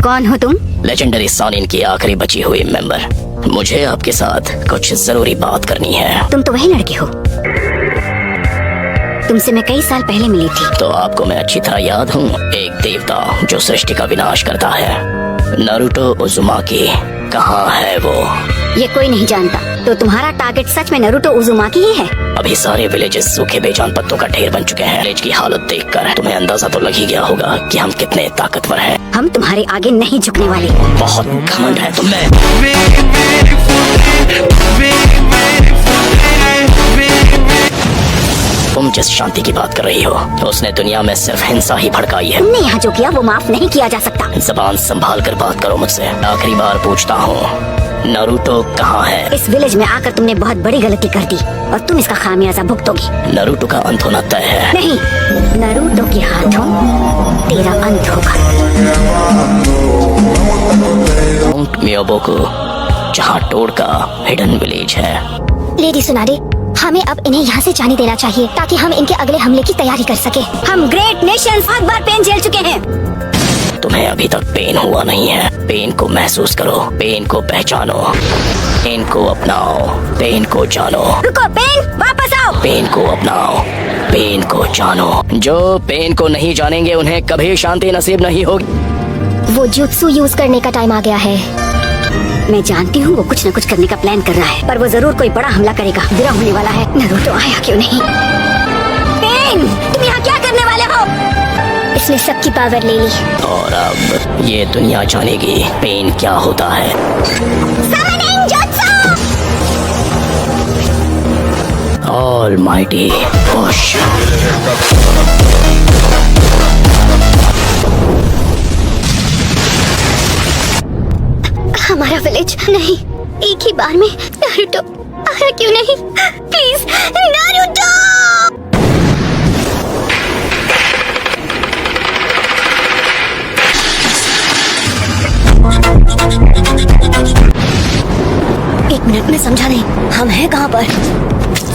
कौन हो तुम? लेजेंडरी सॉनिन की आखिरी बची हुई मेंबर। मुझे आपके साथ कुछ जरूरी बात करनी है। तुम तो वही लड़के हो, तुमसे मैं कई साल पहले मिली थी। तो आपको मैं अच्छी तरह याद हूँ, एक देवता जो सृष्टि का विनाश करता है। नारुतो उज़ुमाकी कहाँ है वो? ये कोई नहीं जानता। तो तुम्हारा टारगेट सच में नारुतो उज़ुमाकी ही है? अभी सारे विलेजेस सूखे बेजान पत्तों का ढेर बन चुके हैं। विलेज की हालत देखकर तुम्हें अंदाजा तो लग ही गया होगा कि हम कितने ताकतवर हैं। हम तुम्हारे आगे नहीं झुकने वाले। बहुत घमंड है तुम में। तुम जिस शांति की बात कर रही हो, उसने दुनिया में सिर्फ हिंसा ही भड़काई है। तुमने यहाँ जो किया वो माफ नहीं किया जा सकता। जबान संभाल कर बात करो मुझसे। आखिरी बार पूछता हूँ, नारुतो कहाँ है? इस विलेज में आकर तुमने बहुत बड़ी गलती कर दी और तुम इसका खामियाजा भुगतोगी। नारुतो का अंत होना तय है। नहीं, नारुतो के हाथों तेरा अंत होगा। माउंट मियोबोकू, जहाँ टोड का हिडन विलेज है। लेडी सुनाडे, हमें अब इन्हें यहाँ से जाने देना चाहिए ताकि हम इनके अगले हमले की तैयारी कर सके। हम ग्रेट नेशंस बहुत बार पेन झेल चुके हैं। तुम्हें अभी तक पेन हुआ नहीं है। पेन को महसूस करो, पेन को पहचानो, पेन को अपनाओ, पेन को जानो। रुको पेन, वापस आओ। पेन को अपनाओ, पेन को जानो। जो पेन को नहीं जानेंगे उन्हें कभी शांति नसीब नहीं होगी। वो जुत्सु यूज करने का टाइम आ गया है। मैं जानती हूँ वो कुछ न कुछ करने का प्लान कर रहा है, पर वो जरूर कोई बड़ा हमला करेगा। बुरा होने वाला है। नारुतो आया क्यों नहीं? पेन, तुम यहाँ क्या करने वाले हो? इसने सबकी पावर ले ली और अब ये दुनिया जानेगी पेन क्या होता है। Summoning Jutsu! Almighty push. हमारा विलेज नहीं, एक ही बार में। नारुतो आया क्यों नहीं? Please Naruto! एक मिनट में समझा नहीं, हम हैं कहाँ पर?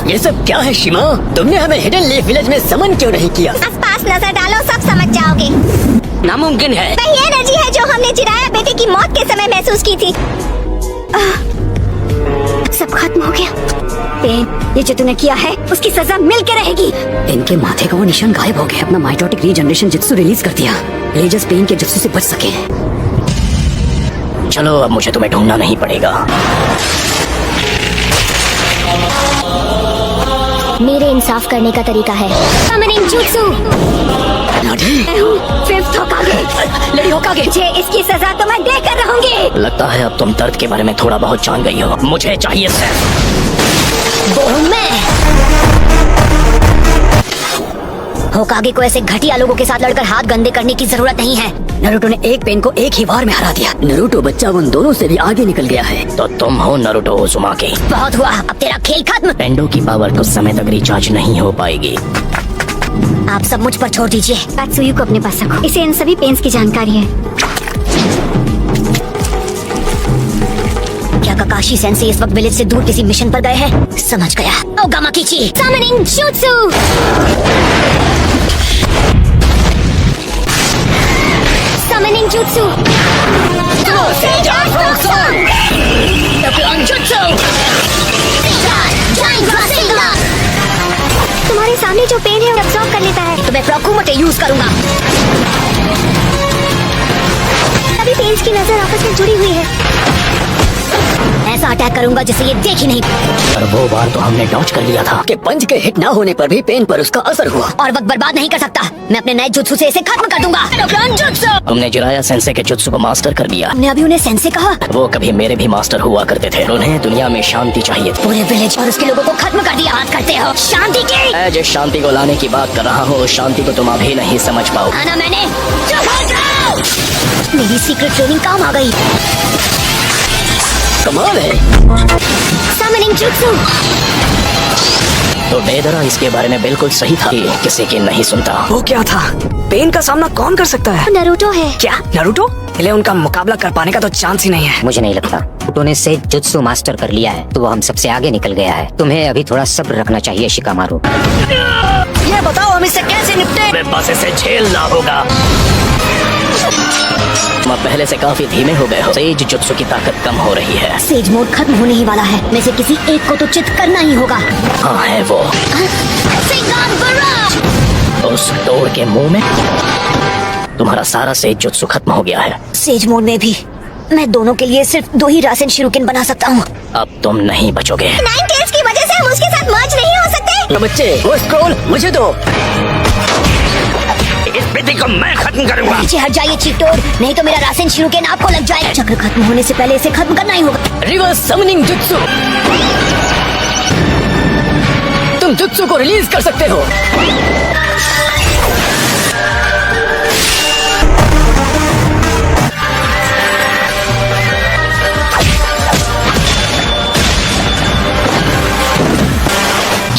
ये सब क्या है शिमा? तुमने हमें हिडन लीफ विलेज में समन क्यों नहीं किया? आसपास नजर डालो, सब समझ जाओगे। नामुमकिन है। वही एनर्जी है जो हमने चिराया बेटे की मौत के समय महसूस की थी। सब खत्म हो गया। पेन, ये जो तूने किया है उसकी सजा मिल के रहेगी। इनके माथे का वो निशान गायब हो गया। अपना माइटोटिक रीजनरेशन जित्सु रिलीज कर दिया। विलेजर्स पेन के जित्सु से बच सके। चलो अब मुझे तुम्हें ढूंढना नहीं पड़ेगा। मेरे इंसाफ करने का तरीका है। Summoning Jutsu! मैं हूँ फिफ्थ होकागे। लड़ी होकागे। मुझे इसकी सजा तो मैं देकर रहूंगी। लगता है अब तुम दर्द के बारे में थोड़ा बहुत जान गई हो। मुझे चाहिए सिर्फ वो हूँ मैं। होकागे को ऐसे घटिया लोगों के साथ लड़कर हाथ गंदे करने की जरूरत नहीं है। नारुतो ने एक पेन को एक ही बार में हरा दिया। नारुतो बच्चा उन दोनों से भी आगे निकल गया है। तो तुम हो नारुतो उज़ुमाकी। बहुत हुआ, अब तेरा खेल खत्म। पेंडो की पावर कुछ समय तक रिचार्ज नहीं हो पाएगी। आप सब मुझ पर छोड़ दीजिए। कात्सुयु को अपने पास रखो। इसे इन सभी पेन्स की जानकारी है। क्या काकाशी सेंसे इस वक्त विलेज से दूर किसी मिशन पर गए हैं? समझ गया। ओगामा कीची। Summoning Jutsu! Summoning Jutsu! तुम्हारे सामने जो पेन है वो एब्सॉर्ब कर लेता है, तो मैं प्रोकुमोटे यूज करूंगा। सभी पेन्स की नजर आपस में जुड़ी हुई है। ऐसा अटैक करूंगा जिसे ये देख ही नहीं। पर वो बार तो हमने डॉज कर लिया था कि पंच के हिट ना होने पर भी पेन पर उसका असर हुआ। और वक्त बर्बाद नहीं कर सकता। मैं अपने नए जुत्सु से इसे खत्म कर दूंगा। हमने जिराया सेंसे के जुत्सु को मास्टर कर लिया। हमने अभी उन्हें सेंसे कहा। वो कभी मेरे भी मास्टर हुआ करते थे। उन्हें दुनिया में शांति चाहिए थी। पूरे विलेज और उसके लोगों को खत्म कर दिया। बात करते हो शांति की? मैं जिस शांति को लाने की बात कर रहा हूँ उस शांति को तुम अभी नहीं समझ पाओ। आना मैंने। मेरी सीक्रेट ट्रेनिंग काम आ गई। कमाल है। Summoning Jutsu! तो बेदरा इसके बारे में बिल्कुल सही था कि किसी की नहीं सुनता। वो क्या था? पेन का सामना कौन कर सकता है? नारुतो है। क्या नारुतो? पहले उनका मुकाबला कर पाने का तो चांस ही नहीं है। मुझे नहीं लगता। तूने से जुत्सु मास्टर कर लिया है तो वो हम सबसे आगे निकल गया है। तुम्हें अभी थोड़ा सब्र रखना चाहिए शिकामारू। ये बताओ हम इससे कैसे निपटे? बस इसे झेलना होगा। तुम पहले से काफी धीमे हो गए हो। सेज जुत्सु की ताकत कम हो रही है। सेज मोड खत्म होने ही वाला है। में से किसी एक को तो चित करना ही होगा। हाँ है वो। सिंगान बराज! उस डोर के मुंह में तुम्हारा सारा सेज जुत्सु खत्म हो गया है। सेज मोड में भी मैं दोनों के लिए सिर्फ 2 ही रासेन शिरुकेन बना सकता हूँ। अब तुम नहीं बचोगे। नाइन टेल्स की वजह से हम उसके साथ मर्ज नहीं हो सकते। बच्चे वो स्क्रॉल मुझे दो। इस विधि को मैं खत्म करूंगा। पीछे हट जाइए चीटोर, नहीं तो मेरा रासेन शिरुकेन आपको लग जाएगा। चक्र खत्म होने से पहले इसे खत्म करना ही होगा। Reverse summoning jutsu. तुम जुत्सु को रिलीज कर सकते हो।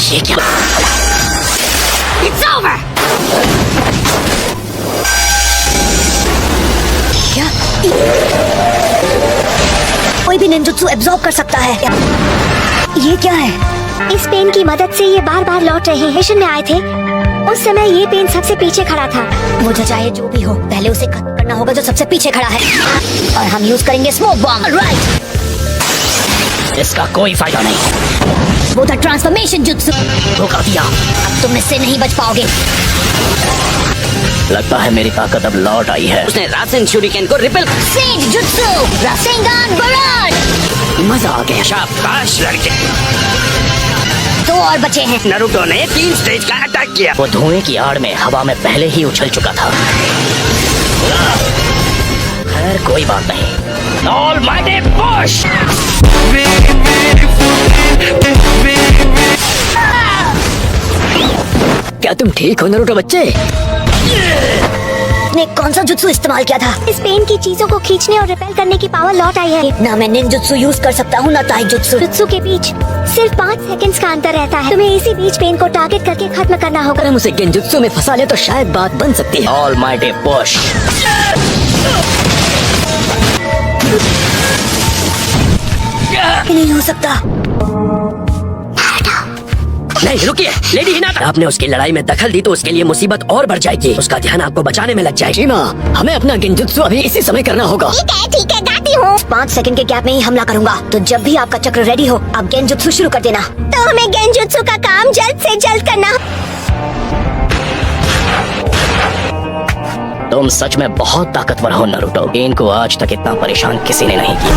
ये क्या? It's over! क्या? कोई भी निंजुत्सु एब्जॉर्ब कर सकता है। ये क्या है? इस पेन की मदद से ये बार बार लौट रहे मिशन में आए थे। उस समय ये पेन सबसे पीछे खड़ा था। मुझे चाहे जो भी हो, पहले उसे खत्म करना होगा जो सबसे पीछे खड़ा है। और हम यूज करेंगे स्मोक बॉम्ब। राइट, इसका कोई फायदा नहीं। वो था ट्रांसफॉर्मेशन जुत्सु। धोखा दिया। अब तुम इससे नहीं बच पाओगे। लगता है मेरी ताकत अब लौट आई है। उसने रासेन शूरिकेन को repel. Sage jutsu Rasengan barrage! मजा आ गया। शाबाश लड़के। 2 और बचे हैं। नारुतो ने 3 स्टेज का अटैक किया। वो धुएं की आड़ में हवा में पहले ही उछल चुका था। खैर कोई बात नहीं। Almighty push! क्या तुम ठीक हो नारुतो बच्चे? ने कौन सा जुत्सु इस्तेमाल किया था? इस पेन की चीजों को खींचने और रिपेल करने की पावर लौट आई है। ना मैं निंजुत्सु यूज कर सकता हूँ, ना ताई जुत्सु। जुत्सु के बीच सिर्फ 5 सेकंड्स का अंतर रहता है। तुम्हें इसी बीच पेन को टारगेट करके खत्म करना होगा। अगर हम उसे गेंजुत्सु में फंसा ले तो शायद बात बन सकती है। Almighty push! नहीं हो सकता। नहीं रुकिए लेडी हिनाटा, आपने उसकी लड़ाई में दखल दी तो उसके लिए मुसीबत और बढ़ जाएगी। उसका ध्यान आपको बचाने में लग जाएगी। शीमा, हमें अपना गेंजुत्सु अभी इसी समय करना होगा। ठीक है गाती हूँ। 5 सेकंड के गैप में ही हमला करूंगा। तो जब भी आपका चक्र रेडी हो, आप गेंजुत्सु शुरू कर देना। तो हमें गेंजुत्सु का काम जल्द से जल्द करना। तुम सच में बहुत ताकतवर हो नारुतो। इनको आज तक इतना परेशान किसी ने नहीं किया।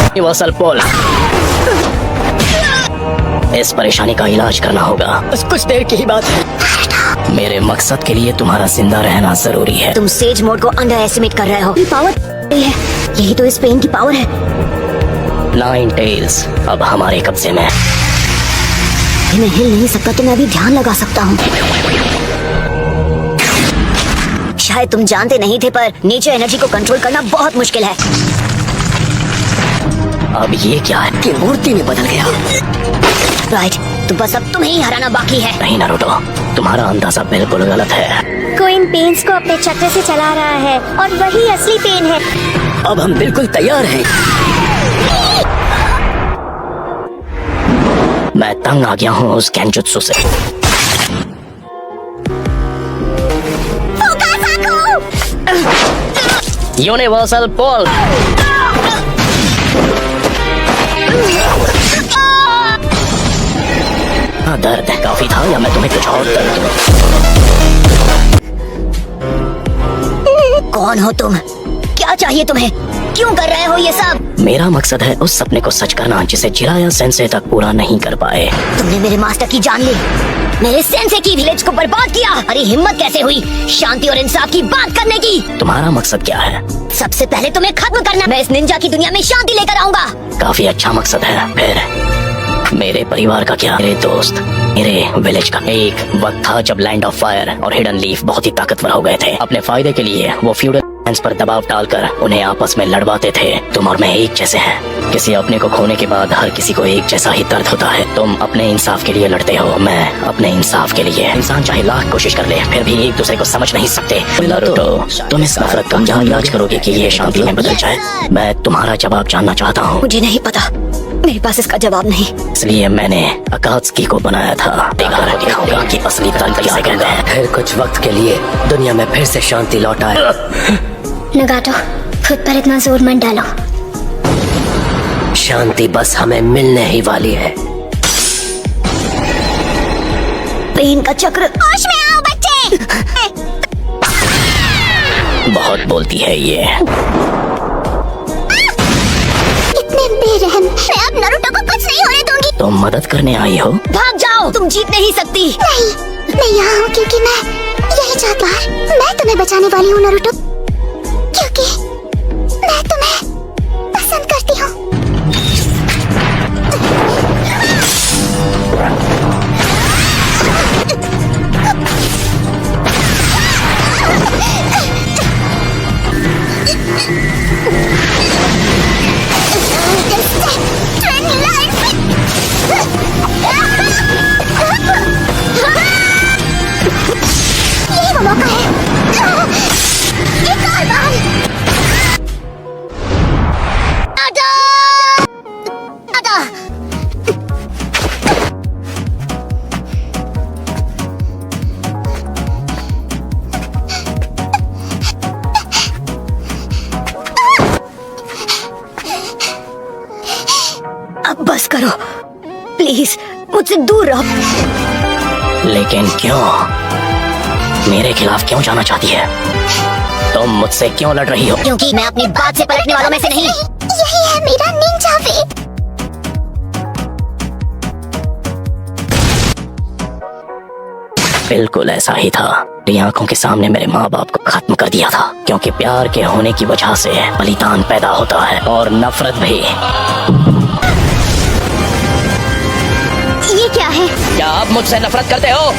यूनिवर्सल पोल, इस परेशानी का इलाज करना होगा। बस कुछ देर की ही बात है। मेरे मकसद के लिए तुम्हारा जिंदा रहना जरूरी है। तुम सेज मोड को अंडर एस्टिमेट कर रहे हो। पावर है, यही तो इस पेन की पावर है। 9 टेल्स अब हमारे कब्जे में। मैं हिल नहीं सकता तो मैं अभी ध्यान लगा सकता हूँ। शायद तुम जानते नहीं थे, पर नेचर एनर्जी को कंट्रोल करना बहुत मुश्किल है। अब ये क्या है? कि मूर्ति में बदल गया। राइट, तो बस अब तुम्हें ही हराना बाकी है। नहीं नारुतो, तुम्हारा अंदाजा बिल्कुल गलत है। कोई इन पेन्स को अपने चक्र से चला रहा है और वही असली पेन है। अब हम बिल्कुल तैयार हैं। मैं तंग आ गया हूँ उस गेंजुत्सु से। यूनिवर्सल पोल! हाँ, दर्द काफी था या मैं तुम्हें कुछ और दर्द दूं? कौन हो तुम? क्या चाहिए तुम्हें? क्यों कर रहे हो ये सब? मेरा मकसद है उस सपने को सच करना जिसे जिराया सेंसे तक पूरा नहीं कर पाए। तुमने मेरे मास्टर की जान ली, मेरे सेंसे की विलेज को बर्बाद किया। अरे हिम्मत कैसे हुई शांति और इंसाफ की बात करने की? तुम्हारा मकसद क्या है? सबसे पहले तुम्हें खत्म करना। मैं इस निंजा की दुनिया में शांति लेकर आऊंगा। काफी अच्छा मकसद है। फिर मेरे परिवार का क्या? मेरे दोस्त, मेरे विलेज का? एक वक्त था जब लैंड ऑफ फायर और हिडन लीफ बहुत ही ताकतवर हो गए थे। अपने फायदे के लिए वो फ्यूडल पर दबाव डालकर उन्हें आपस में लड़वाते थे। तुम और मैं एक जैसे हैं। किसी अपने को खोने के बाद हर किसी को एक जैसा ही दर्द होता है। तुम अपने इंसाफ के लिए लड़ते हो, मैं अपने इंसाफ के लिए। इंसान चाहे लाख कोशिश कर ले, फिर भी एक दूसरे को समझ नहीं सकते। नारुतो, तुम इस नफरत का क्या इलाज करोगे कि ये शांति में बदल जाए? मैं तुम्हारा जवाब जानना चाहता हूँ। मुझे नहीं पता, मेरे पास इसका जवाब नहीं। इसलिए मैंने अकात्सुकी को बनाया था। दिखाऊंगा कि असली दर्द किसे कहते हैं। फिर कुछ वक्त के लिए दुनिया में फिर से शांति लौट आए। नगाटो, खुद पर इतना जोर मत डालो। शांति बस हमें मिलने ही वाली है। पेन का चक्र। होश में आओ बच्चे। बहुत बोलती है ये। इतने बेरहम। मैं अब नारुतो को कुछ नहीं होने दूंगी। तुम मदद करने आई हो? भाग जाओ, तुम जीत नहीं सकती। नहीं, मैं यहाँ हूँ क्योंकि मैं यही चाहता हूँ। मैं तुम्हें बचाने वाली हूँ नारुतो, क्योंकि मैं तुम्हें पसंद करती हूँ। ये वो मौका है। एक और बार। आजा! आजा! अब बस करो प्लीज, मुझसे दूर रहो। लेकिन क्यों? मेरे खिलाफ क्यों जाना चाहती है? तुम मुझसे क्यों लड़ रही हो? क्योंकि मैं अपनी बात से पलटने वालों में से नहीं। यही है मेरा निंजा वे। बिल्कुल ऐसा ही था। मेरी आंखों के सामने मेरे माँ बाप को खत्म कर दिया था, क्योंकि प्यार के होने की वजह से बलिदान पैदा होता है और नफरत भी। ये क्या है? क्या आप मुझसे नफरत करते हो?